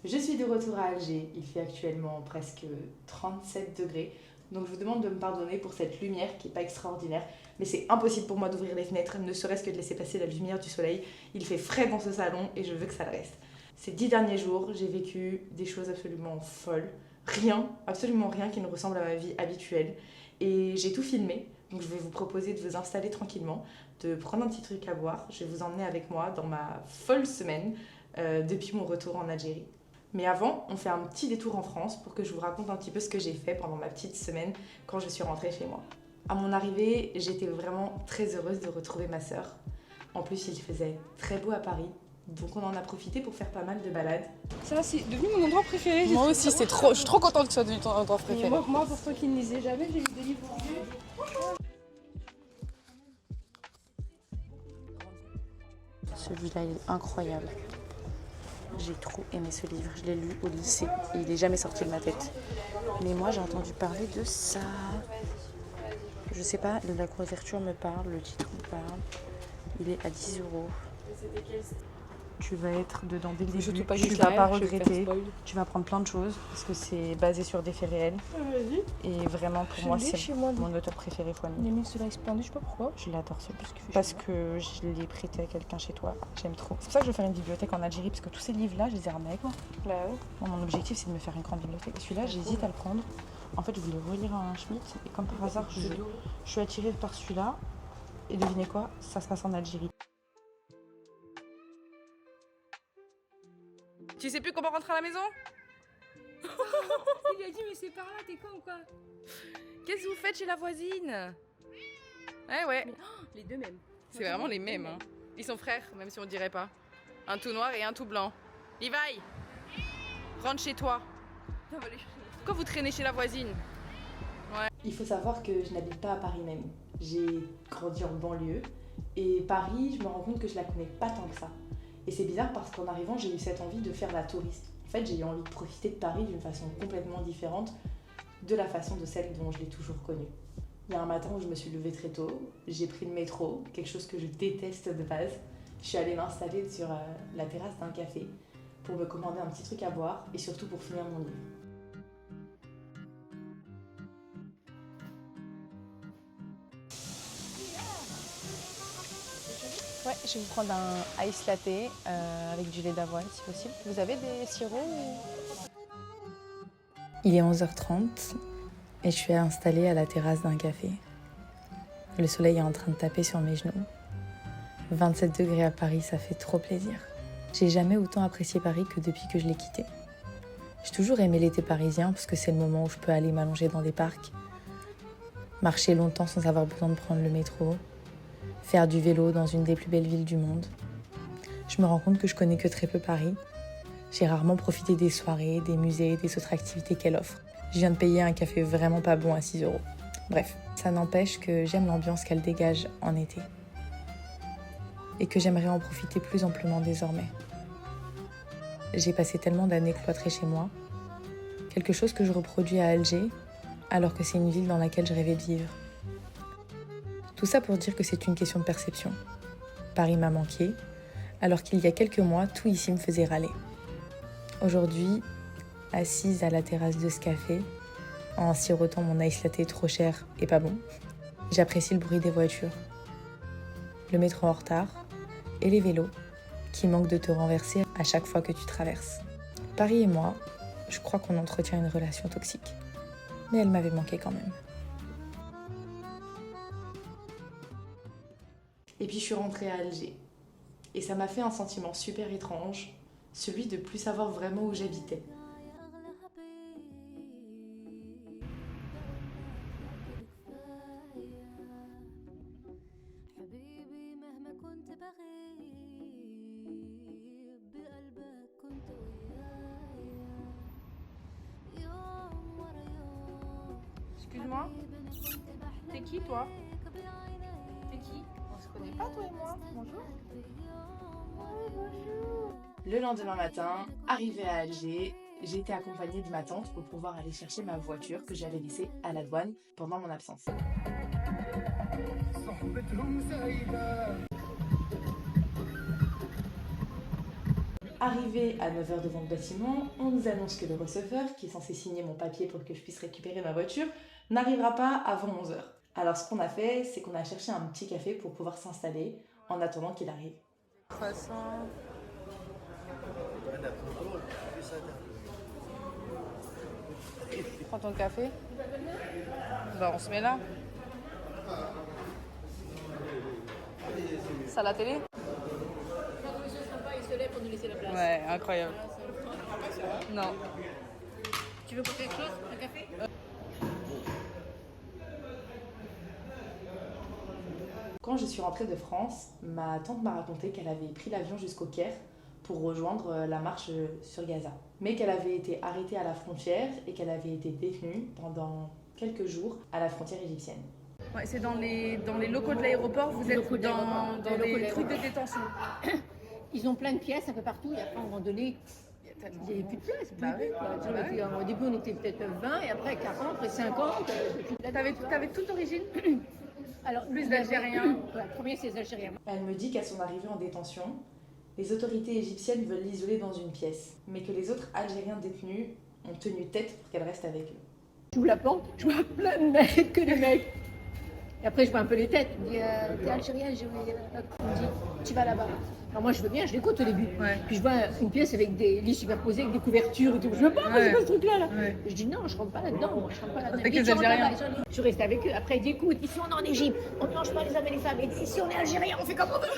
Je suis de retour à Alger, il fait actuellement presque 37 degrés, donc je vous demande de me pardonner pour cette lumière qui n'est pas extraordinaire, mais c'est impossible pour moi d'ouvrir les fenêtres, ne serait-ce que de laisser passer la lumière du soleil. Il fait frais dans ce salon et je veux que ça le reste. Ces 10 derniers jours, j'ai vécu des choses absolument folles, rien, absolument rien qui ne ressemble à ma vie habituelle, et j'ai tout filmé, donc je vais vous proposer de vous installer tranquillement, de prendre un petit truc à boire. Je vais vous emmener avec moi dans ma folle semaine depuis mon retour en Algérie. Mais avant, on fait un petit détour en France pour que je vous raconte un petit peu ce que j'ai fait pendant ma petite semaine quand je suis rentrée chez moi. À mon arrivée, j'étais vraiment très heureuse de retrouver ma sœur. En plus, il faisait très beau à Paris, donc on en a profité pour faire pas mal de balades. Ça, c'est devenu mon endroit préféré. Moi aussi, c'est trop. Je suis trop contente que ce soit devenu ton endroit Et préféré. moi, pour toi qui ne lisais jamais, j'ai lu des livres. Celui-là, il est incroyable. J'ai trop aimé ce livre. Je l'ai lu au lycée et il n'est jamais sorti de ma tête. Mais moi, j'ai entendu parler de ça. Je sais pas, la couverture me parle, le titre me parle. Il est à 10 €. Tu vas être dedans dès le début. Surtout pas Tu jusqu'à vas pas je vais regretter. faire spoil. Tu vas apprendre plein de choses parce que c'est basé sur des faits réels. Vas-y. Et vraiment, pour Je moi, l'ai c'est chez moi, lui. mon auteur préféré fois Il a 1000. mis cela expandé, je sais pas pourquoi. Je l'adore ce livre. qu'il fait Parce chez que je l'ai prêté à quelqu'un chez toi. J'aime trop. C'est pour ça que je veux faire une bibliothèque en Algérie, parce que tous ces livres-là, je les ai ramenés avec moi. Bah ouais. Bon, mon objectif, c'est de me faire une grande bibliothèque. Et celui-là, j'hésite à le prendre. En fait, je voulais relire un Schmitt. Et comme par hasard, je suis attirée par celui-là. Et devinez quoi? Ça se passe en Algérie. Tu sais plus comment rentrer à la maison? Il lui a dit, mais c'est par là, t'es con ou quoi? Qu'est-ce que vous faites chez la voisine? Ouais. Les deux mêmes. C'est vraiment les mêmes. Hein. Ils sont frères, même si on dirait pas. Un tout noir et un tout blanc. Levi, rentre chez toi. On va les chercher. Pourquoi vous traînez chez la voisine? Il faut savoir que je n'habite pas à Paris même. J'ai grandi en banlieue et Paris, je me rends compte que je la connais pas tant que ça. Et c'est bizarre parce qu'en arrivant, j'ai eu cette envie de faire la touriste. En fait, j'ai eu envie de profiter de Paris d'une façon complètement différente de la façon de celle dont je l'ai toujours connue. Il y a un matin où je me suis levée très tôt, j'ai pris le métro, quelque chose que je déteste de base. Je suis allée m'installer sur la terrasse d'un café pour me commander un petit truc à boire et surtout pour finir mon livre. Ouais, je vais vous prendre un ice latte avec du lait d'avoine si possible. Vous avez des sirops Il est 11h30 et je suis installée à la terrasse d'un café. Le soleil est en train de taper sur mes genoux. 27 degrés à Paris, ça fait trop plaisir. J'ai jamais autant apprécié Paris que depuis que je l'ai quitté. J'ai toujours aimé l'été parisien parce que c'est le moment où je peux aller m'allonger dans des parcs, marcher longtemps sans avoir besoin de prendre le métro, faire du vélo dans une des plus belles villes du monde. Je me rends compte que je connais que très peu Paris. J'ai rarement profité des soirées, des musées, des autres activités qu'elle offre. Je viens de payer un café vraiment pas bon à 6 €. Bref, ça n'empêche que j'aime l'ambiance qu'elle dégage en été. Et que j'aimerais en profiter plus amplement désormais. J'ai passé tellement d'années cloîtrée chez moi. Quelque chose que je reproduis à Alger, alors que c'est une ville dans laquelle je rêvais de vivre. Tout ça pour dire que c'est une question de perception. Paris m'a manqué, alors qu'il y a quelques mois, tout ici me faisait râler. Aujourd'hui, assise à la terrasse de ce café, en sirotant mon ice latte trop cher et pas bon, j'apprécie le bruit des voitures, le métro en retard et les vélos qui manquent de te renverser à chaque fois que tu traverses. Paris et moi, je crois qu'on entretient une relation toxique, mais elle m'avait manqué quand même. Et puis je suis rentrée à Alger. Et ça m'a fait un sentiment super étrange, celui de plus savoir vraiment où j'habitais. Excuse-moi. T'es qui, toi? T'es qui? On se connaît pas, toi et moi. Bonjour. Le lendemain matin, arrivée à Alger, j'ai été accompagnée de ma tante pour pouvoir aller chercher ma voiture que j'avais laissée à la douane pendant mon absence. Arrivé à 9h devant le bâtiment, on nous annonce que le receveur, qui est censé signer mon papier pour que je puisse récupérer ma voiture, n'arrivera pas avant 11h. Alors ce qu'on a fait, c'est qu'on a cherché un petit café pour pouvoir s'installer en attendant qu'il arrive. Croissant. Prends ton café. Bah on se met là. Ça à la télé? Il se lève pour nous laisser la place. Ouais, incroyable. Non. Tu veux boire quelque chose? Un café? Quand je suis rentrée de France, ma tante m'a raconté qu'elle avait pris l'avion jusqu'au Caire pour rejoindre la marche sur Gaza. Mais qu'elle avait été arrêtée à la frontière et qu'elle avait été détenue pendant quelques jours à la frontière égyptienne. Ouais, c'est dans les locaux de l'aéroport, vous êtes dans les trucs de détention. Ils ont plein de pièces un peu partout et après à un moment donné, il n'y avait plus de place. Bah oui, Au début on était peut-être 20 et après 40, après 50. T'avais toute l'origine? Alors, Plus d'Algériens. Ouais, le premier c'est les Algériens. Elle me dit qu'à son arrivée en détention, les autorités égyptiennes veulent l'isoler dans une pièce, mais que les autres Algériens détenus ont tenu tête pour qu'elle reste avec eux. J'ouvre la porte, je vois plein de mecs, que des mecs. Et après je vois un peu les têtes. Il me dit, t'es algérien? J'ai oublié. Il me dit, tu vas là-bas. Alors moi je veux bien, je l'écoute au début. Ouais. Puis je vois une pièce avec des lits superposés, avec des couvertures et tout. Je veux pas, c'est pas ce truc-là. Là. Ouais. Je dis non, je rentre pas là-dedans, moi je rentre pas là-dedans. Avec Il dit, les tu rentres Algériens. là-bas. Je suis restée avec eux. Après il dit, écoute, ici on est en Égypte, on ne mange pas les hommes et les femmes. Et ici on est algérien, on fait comme on veut.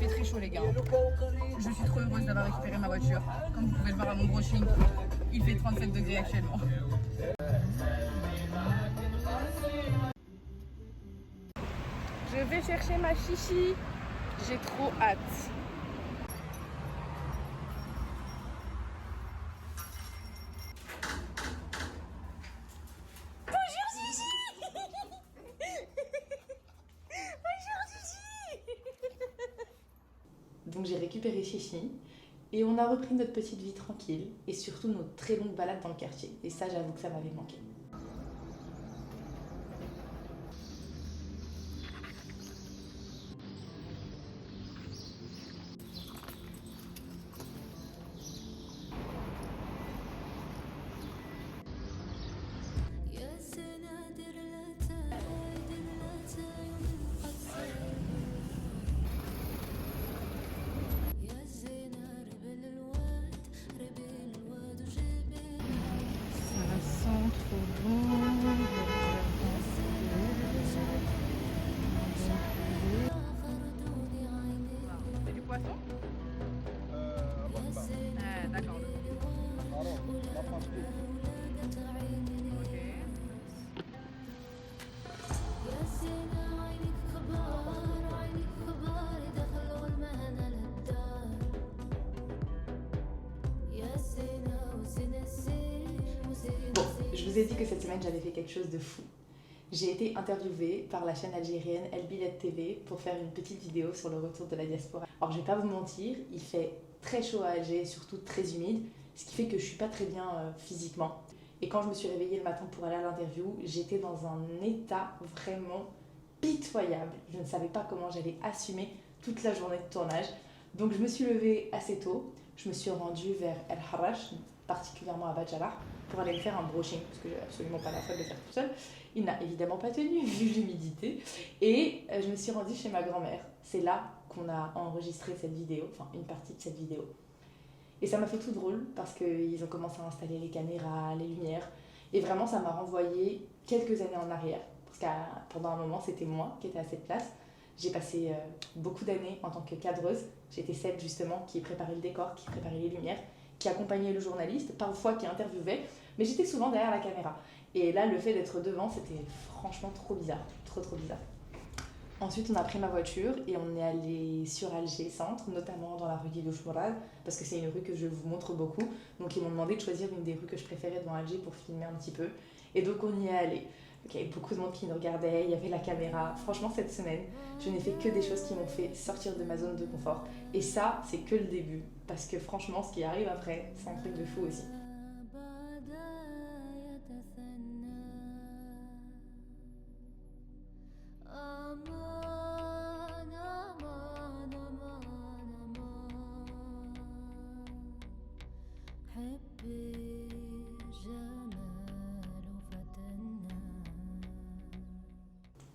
Il fait très chaud les gars. Je suis trop heureuse d'avoir récupéré ma voiture. Comme vous pouvez le voir à mon brushing, il fait 37 degrés actuellement. Je vais chercher ma chichi. J'ai trop hâte. Donc j'ai récupéré Chichi et on a repris notre petite vie tranquille et surtout nos très longues balades dans le quartier. Et ça, j'avoue que ça m'avait manqué. Ça sent trop bon. C'est du poisson? D'accord. Ok. Bon, je vous ai dit que cette semaine j'avais fait quelque chose de fou. J'ai été interviewée par la chaîne algérienne El Biled TV pour faire une petite vidéo sur le retour de la diaspora. Alors je vais pas vous mentir, il fait très chaud à Alger, surtout très humide, ce qui fait que je suis pas très bien physiquement. Et quand je me suis réveillée le matin pour aller à l'interview, j'étais dans un état vraiment pitoyable. Je ne savais pas comment j'allais assumer toute la journée de tournage. Donc je me suis levée assez tôt, je me suis rendue vers El Harrach, particulièrement à Badjallah, pour aller me faire un brushing, parce que j'ai absolument pas la foi de le faire tout seul. Il n'a évidemment pas tenu, vu l'humidité. Et je me suis rendue chez ma grand-mère. C'est là qu'on a enregistré cette vidéo, enfin une partie de cette vidéo. Et ça m'a fait tout drôle, parce qu'ils ont commencé à installer les caméras, les lumières. Et vraiment, ça m'a renvoyé quelques années en arrière. Parce que pendant un moment, c'était moi qui étais à cette place. J'ai passé beaucoup d'années en tant que cadreuse. J'étais celle justement qui préparait le décor, qui préparait les lumières, qui accompagnait le journaliste, parfois qui interviewait, mais j'étais souvent derrière la caméra. Et là, le fait d'être devant, c'était franchement trop bizarre, trop bizarre. Ensuite, on a pris ma voiture et on est allé sur Alger Centre, notamment dans la rue Guido Mourad, parce que c'est une rue que je vous montre beaucoup. Donc ils m'ont demandé de choisir une des rues que je préférais dans Alger pour filmer un petit peu. Et donc on y est allé. Donc, il y avait beaucoup de monde qui nous regardait, il y avait la caméra. Franchement, cette semaine, je n'ai fait que des choses qui m'ont fait sortir de ma zone de confort. Et ça, c'est que le début. Parce que franchement, ce qui arrive après, c'est un truc de fou aussi.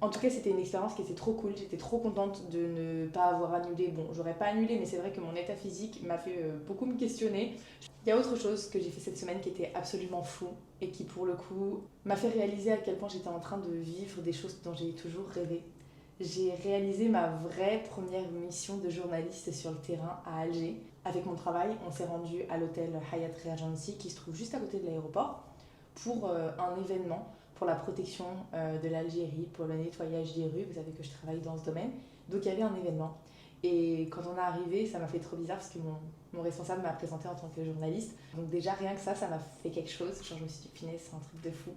En tout cas, c'était une expérience qui était trop cool. J'étais trop contente de ne pas avoir annulé. Bon, j'aurais pas annulé, mais c'est vrai que mon état physique m'a fait beaucoup me questionner. Il y a autre chose que j'ai fait cette semaine qui était absolument fou et qui, pour le coup, m'a fait réaliser à quel point j'étais en train de vivre des choses dont j'ai toujours rêvé. J'ai réalisé ma vraie première mission de journaliste sur le terrain à Alger. Avec mon travail, on s'est rendu à l'hôtel Hyatt Regency qui se trouve juste à côté de l'aéroport pour un événement pour la protection de l'Algérie, pour le nettoyage des rues. Vous savez que je travaille dans ce domaine. Donc il y avait un événement. Et quand on est arrivé, ça m'a fait trop bizarre parce que mon responsable m'a présenté en tant que journaliste. Donc déjà, rien que ça m'a fait quelque chose. Genre, je me suis dit, punaise, c'est un truc de fou.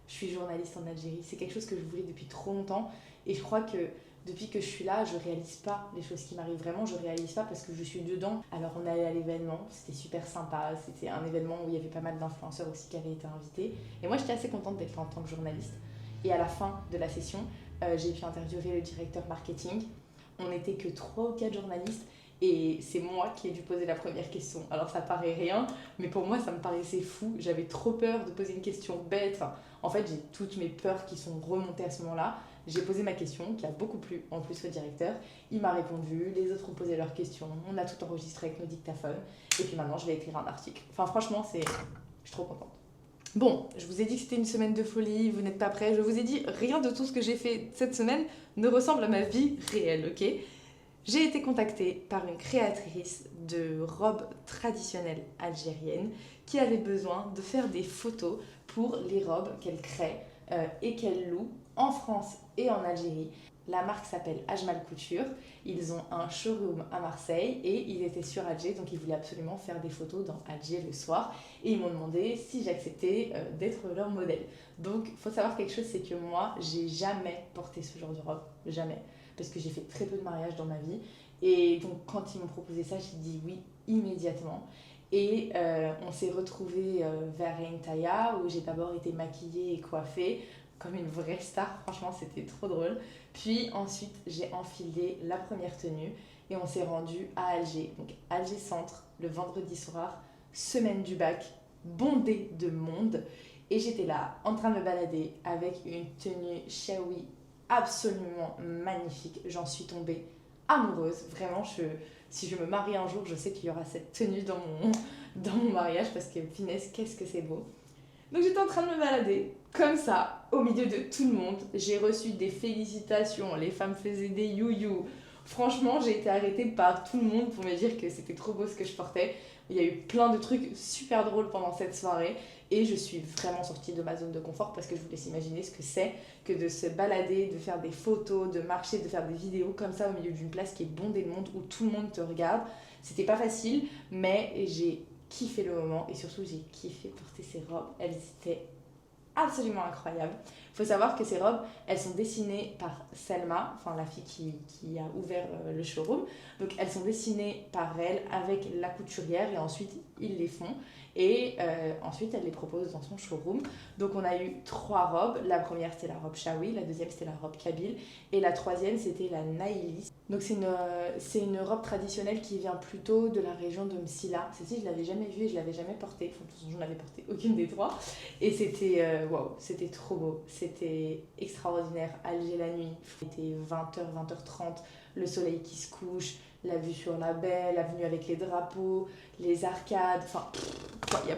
Je suis journaliste en Algérie. C'est quelque chose que je voulais depuis trop longtemps. Et je crois que depuis que je suis là, je réalise pas les choses qui m'arrivent vraiment. Je réalise pas parce que je suis dedans. Alors on est allé à l'événement, c'était super sympa. C'était un événement où il y avait pas mal d'influenceurs aussi qui avaient été invités. Et moi, j'étais assez contente d'être là en tant que journaliste. Et à la fin de la session, j'ai pu interviewer le directeur marketing. On n'était que 3 ou 4 journalistes. Et c'est moi qui ai dû poser la première question. Alors ça paraît rien, mais pour moi ça me paraissait fou. J'avais trop peur de poser une question bête. Enfin, en fait, j'ai toutes mes peurs qui sont remontées à ce moment-là. J'ai posé ma question, qui a beaucoup plu en plus au directeur. Il m'a répondu, les autres ont posé leurs questions. On a tout enregistré avec nos dictaphones. Et puis maintenant, je vais écrire un article. Enfin, franchement, je suis trop contente. Bon, je vous ai dit que c'était une semaine de folie, vous n'êtes pas prêts. Je vous ai dit, rien de tout ce que j'ai fait cette semaine ne ressemble à ma vie réelle, ok ? J'ai été contactée par une créatrice de robes traditionnelles algériennes qui avait besoin de faire des photos pour les robes qu'elle crée et qu'elle loue en France et en Algérie. La marque s'appelle Ajmal Couture. Ils ont un showroom à Marseille et ils étaient sur Alger, donc ils voulaient absolument faire des photos dans Alger le soir. Et ils m'ont demandé si j'acceptais d'être leur modèle. Donc, il faut savoir quelque chose, c'est que moi, j'ai jamais porté ce genre de robe. Jamais. Parce que j'ai fait très peu de mariages dans ma vie. Et donc, quand ils m'ont proposé ça, j'ai dit oui immédiatement. Et on s'est retrouvés vers Rentaya, où j'ai d'abord été maquillée et coiffée comme une vraie star. Franchement, c'était trop drôle. Puis ensuite, j'ai enfilé la première tenue et on s'est rendu à Alger. Donc, Alger Centre, le vendredi soir, semaine du bac, bondée de monde. Et j'étais là, en train de me balader avec une tenue Chaoui absolument magnifique. J'en suis tombée amoureuse. Vraiment, si je me marie un jour, je sais qu'il y aura cette tenue dans mon mariage parce que, finesse, qu'est-ce que c'est beau. Donc j'étais en train de me balader, comme ça, au milieu de tout le monde. J'ai reçu des félicitations, les femmes faisaient des you-you. Franchement, j'ai été arrêtée par tout le monde pour me dire que c'était trop beau ce que je portais. Il y a eu plein de trucs super drôles pendant cette soirée. Et je suis vraiment sortie de ma zone de confort parce que je vous laisse imaginer ce que c'est que de se balader, de faire des photos, de marcher, de faire des vidéos comme ça au milieu d'une place qui est bondée de monde où tout le monde te regarde. C'était pas facile, mais j'ai kiffé le moment et surtout j'ai kiffé porter ces robes. Elles étaient absolument incroyables. Il faut savoir que ces robes, elles sont dessinées par Selma, enfin la fille qui a ouvert le showroom. Donc elles sont dessinées par elle avec la couturière et ensuite ils les font. Et ensuite, elle les propose dans son showroom. Donc, on a eu 3 robes. La première, c'était la robe Chaoui. La deuxième, c'était la robe Kabyle. Et la troisième, c'était la Naïli. Donc, c'est une robe traditionnelle qui vient plutôt de la région de Msila. Celle-ci, je ne l'avais jamais vue et je ne l'avais jamais portée. Enfin, de toute façon, je n'avais porté aucune des 3. Et c'était waouh, c'était trop beau. C'était extraordinaire. Alger la nuit. Il était 20h, 20h30. Le soleil qui se couche. La vue sur la baie, la venue avec les drapeaux, les arcades, enfin, il n'y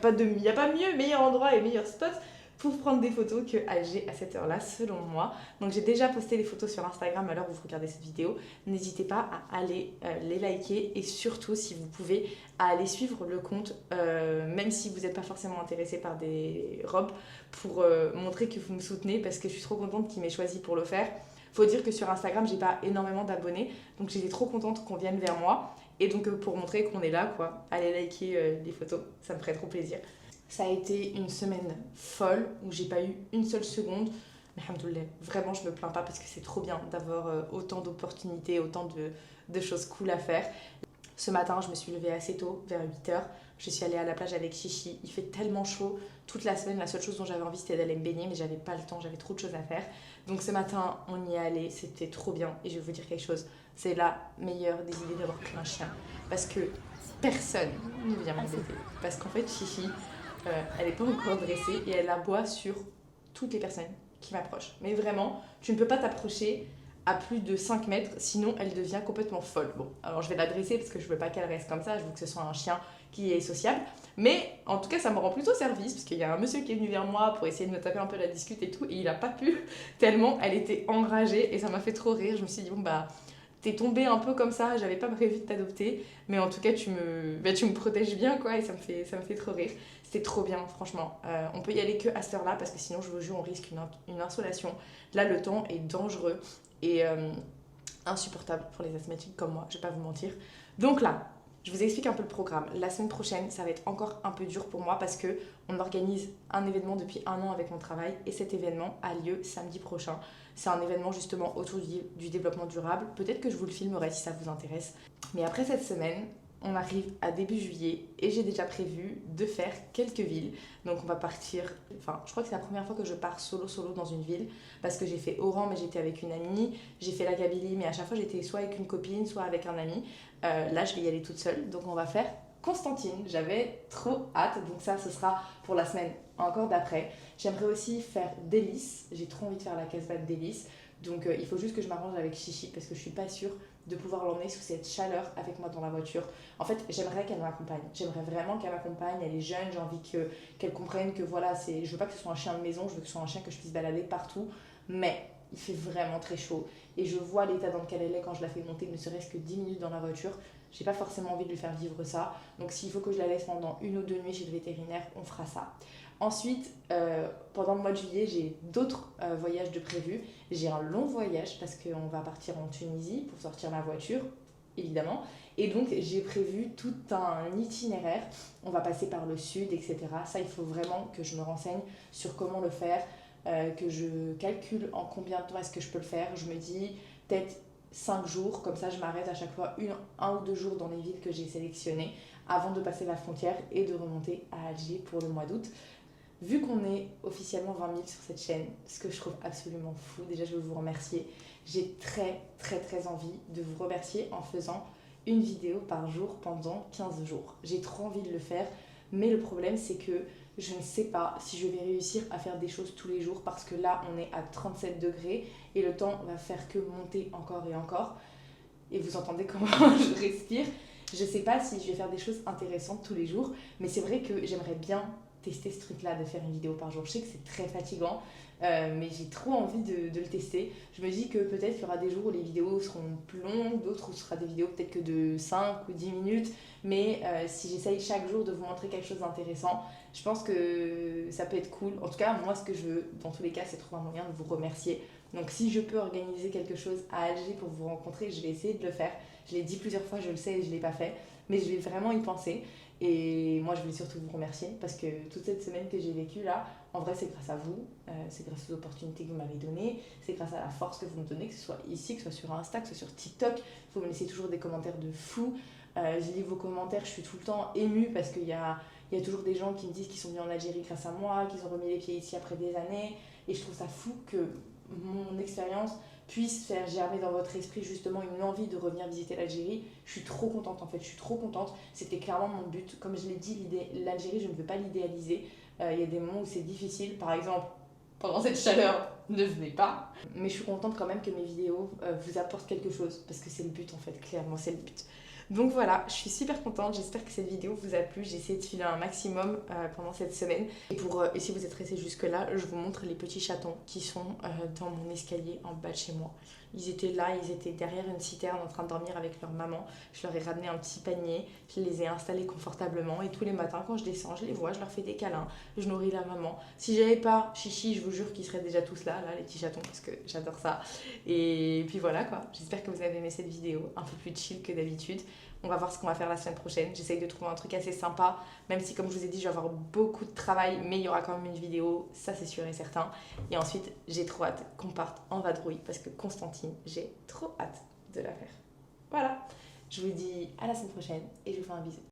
a pas mieux, meilleur endroit et meilleur spot pour prendre des photos que Alger à cette heure-là, selon moi. Donc j'ai déjà posté les photos sur Instagram à l'heure où vous regardez cette vidéo. N'hésitez pas à aller les liker et surtout, si vous pouvez, à aller suivre le compte, même si vous n'êtes pas forcément intéressé par des robes, pour montrer que vous me soutenez parce que je suis trop contente qu'il m'ait choisi pour le faire. Faut dire que sur Instagram, j'ai pas énormément d'abonnés, donc j'étais trop contente qu'on vienne vers moi. Et donc pour montrer qu'on est là, quoi, allez liker les photos, ça me ferait trop plaisir. Ça a été une semaine folle où j'ai pas eu une seule seconde. Mais alhamdoulilah, vraiment je me plains pas parce que c'est trop bien d'avoir autant d'opportunités, autant de choses cool à faire. Ce matin, je me suis levée assez tôt, vers 8h. Je suis allée à la plage avec Chichi. Il fait tellement chaud. Toute la semaine, la seule chose dont j'avais envie, c'était d'aller me baigner, mais j'avais pas le temps, j'avais trop de choses à faire. Donc ce matin, on y est allé, c'était trop bien. Et je vais vous dire quelque chose, c'est la meilleure des idées d'avoir pris un chien. Parce que personne ne vient m'embêter. Parce qu'en fait, Chichi, elle n'est pas encore dressée et elle aboie sur toutes les personnes qui m'approche. Mais vraiment, tu ne peux pas t'approcher à plus de 5 mètres, sinon elle devient complètement folle. Bon, alors je vais la dresser parce que je veux pas qu'elle reste comme ça, je veux que ce soit un chien qui est sociable. Mais en tout cas, ça me rend plutôt service parce qu'il y a un monsieur qui est venu vers moi pour essayer de me taper un peu la discute et tout, et il a pas pu tellement elle était enragée et ça m'a fait trop rire. Je me suis dit, bon bah, t'es tombée un peu comme ça, j'avais pas prévu de t'adopter, mais en tout cas, tu me protèges bien quoi, et ça me fait trop rire. C'était trop bien, franchement. On peut y aller que à cette heure-là parce que sinon, je vous jure, on risque une insolation. Là, le temps est dangereux et insupportable pour les asthmatiques comme moi, je vais pas vous mentir. Donc là, je vous explique un peu le programme. La semaine prochaine, ça va être encore un peu dur pour moi parce que on organise un événement depuis 1 an avec mon travail et cet événement a lieu samedi prochain. C'est un événement justement autour du développement durable. Peut-être que je vous le filmerai si ça vous intéresse. Mais après cette semaine, on arrive à début juillet et j'ai déjà prévu de faire quelques villes. Donc on va partir, enfin je crois que c'est la première fois que je pars solo dans une ville parce que j'ai fait Oran mais j'étais avec une amie, j'ai fait la Kabylie mais à chaque fois j'étais soit avec une copine soit avec un ami. Là je vais y aller toute seule, donc on va faire Constantine, j'avais trop hâte, donc ça ce sera pour la semaine encore d'après. J'aimerais aussi faire Délice, j'ai trop envie de faire la Casbah de Délice, donc il faut juste que je m'arrange avec Chichi parce que je suis pas sûre de pouvoir l'emmener sous cette chaleur avec moi dans la voiture. En fait, j'aimerais qu'elle m'accompagne. J'aimerais vraiment qu'elle m'accompagne. Elle est jeune, j'ai envie qu'elle comprenne que voilà, je veux pas que ce soit un chien de maison, je veux que ce soit un chien que je puisse balader partout. Mais il fait vraiment très chaud. Et je vois l'état dans lequel elle est quand je la fais monter, ne serait-ce que 10 minutes dans la voiture. J'ai pas forcément envie de lui faire vivre ça. Donc s'il faut que je la laisse pendant 1 ou 2 nuits chez le vétérinaire, on fera ça. Ensuite, pendant le mois de juillet, j'ai d'autres voyages de prévus. J'ai un long voyage parce qu'on va partir en Tunisie pour sortir la voiture, évidemment. Et donc, j'ai prévu tout un itinéraire. On va passer par le sud, etc. Ça, il faut vraiment que je me renseigne sur comment le faire, que je calcule en combien de temps est-ce que je peux le faire. Je me dis peut-être 5 jours, comme ça je m'arrête à chaque fois 1 ou 2 jours dans les villes que j'ai sélectionnées avant de passer la frontière et de remonter à Alger pour le mois d'août. Vu qu'on est officiellement 20 000 sur cette chaîne, ce que je trouve absolument fou, déjà je veux vous remercier. J'ai très envie de vous remercier en faisant une vidéo par jour pendant 15 jours. J'ai trop envie de le faire, mais le problème c'est que je ne sais pas si je vais réussir à faire des choses tous les jours parce que là on est à 37 degrés et le temps va faire que monter encore et encore. Et vous entendez comment je respire. Je ne sais pas si je vais faire des choses intéressantes tous les jours, mais c'est vrai que j'aimerais bien tester ce truc-là de faire une vidéo par jour. Je sais que c'est très fatigant, mais j'ai trop envie de le tester. Je me dis que peut-être qu'il y aura des jours où les vidéos seront plus longues, d'autres où ce sera des vidéos peut-être que de 5 ou 10 minutes, mais si j'essaye chaque jour de vous montrer quelque chose d'intéressant, je pense que ça peut être cool. En tout cas, moi ce que je veux, dans tous les cas, c'est trouver un moyen de vous remercier. Donc si je peux organiser quelque chose à Alger pour vous rencontrer, je vais essayer de le faire. Je l'ai dit plusieurs fois, je le sais et je ne l'ai pas fait, mais je vais vraiment y penser. Et moi, je voulais surtout vous remercier parce que toute cette semaine que j'ai vécue là, en vrai, c'est grâce à vous, c'est grâce aux opportunités que vous m'avez données, c'est grâce à la force que vous me donnez, que ce soit ici, que ce soit sur Insta, que ce soit sur TikTok. Vous me laissez toujours des commentaires de fou. Je lis vos commentaires, je suis tout le temps émue parce qu'il y a toujours des gens qui me disent qu'ils sont venus en Algérie grâce à moi, qu'ils ont remis les pieds ici après des années. Et je trouve ça fou que mon expérience puisse faire germer dans votre esprit justement une envie de revenir visiter l'Algérie. Je suis trop contente en fait, je suis trop contente. C'était clairement mon but. Comme je l'ai dit, l'Algérie, je ne veux pas l'idéaliser. Il y a des moments où c'est difficile. Par exemple, pendant cette chaleur, ne venez pas. Mais je suis contente quand même que mes vidéos vous apportent quelque chose. Parce que c'est le but en fait, clairement c'est le but. Donc voilà, je suis super contente, j'espère que cette vidéo vous a plu, j'ai essayé de filer un maximum pendant cette semaine. Et si vous êtes restés jusque là, je vous montre les petits chatons qui sont dans mon escalier en bas de chez moi. Ils étaient là, ils étaient derrière une citerne en train de dormir avec leur maman. Je leur ai ramené un petit panier, je les ai installés confortablement et tous les matins quand je descends, je les vois, je leur fais des câlins, je nourris la maman. Si j'avais pas Chichi, je vous jure qu'ils seraient déjà tous là, les petits chatons, parce que j'adore ça. Et puis voilà quoi, j'espère que vous avez aimé cette vidéo, un peu plus chill que d'habitude. On va voir ce qu'on va faire la semaine prochaine. J'essaye de trouver un truc assez sympa, même si comme je vous ai dit, je vais avoir beaucoup de travail, mais il y aura quand même une vidéo, ça c'est sûr et certain. Et ensuite, j'ai trop hâte qu'on parte en vadrouille, parce que Constantine, j'ai trop hâte de la faire. Voilà, je vous dis à la semaine prochaine et je vous fais un bisou.